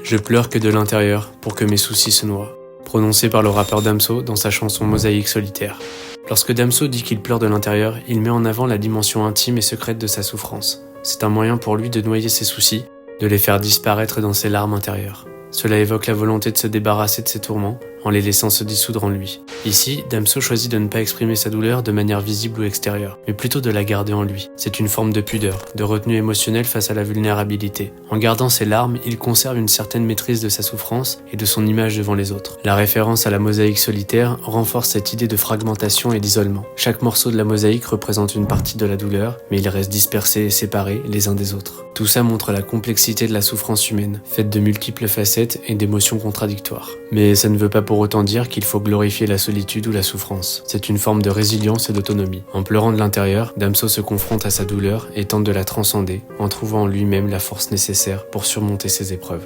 Je pleure que de l'intérieur pour que mes soucis se noient. Prononcé par le rappeur Damso dans sa chanson Mosaïque solitaire. Lorsque Damso dit qu'il pleure de l'intérieur, il met en avant la dimension intime et secrète de sa souffrance. C'est un moyen pour lui de noyer ses soucis, de les faire disparaître dans ses larmes intérieures. Cela évoque la volonté de se débarrasser de ses tourments, en les laissant se dissoudre en lui. Ici, Damso choisit de ne pas exprimer sa douleur de manière visible ou extérieure, mais plutôt de la garder en lui. C'est une forme de pudeur, de retenue émotionnelle face à la vulnérabilité. En gardant ses larmes, il conserve une certaine maîtrise de sa souffrance et de son image devant les autres. La référence à la mosaïque solitaire renforce cette idée de fragmentation et d'isolement. Chaque morceau de la mosaïque représente une partie de la douleur, mais ils restent dispersés et séparés les uns des autres. Tout ça montre la complexité de la souffrance humaine, faite de multiples facettes et d'émotions contradictoires. Mais ça ne veut pas pour autant dire qu'il faut glorifier la solitude ou la souffrance. C'est une forme de résilience et d'autonomie. En pleurant de l'intérieur, Damso se confronte à sa douleur et tente de la transcender en trouvant en lui-même la force nécessaire pour surmonter ses épreuves.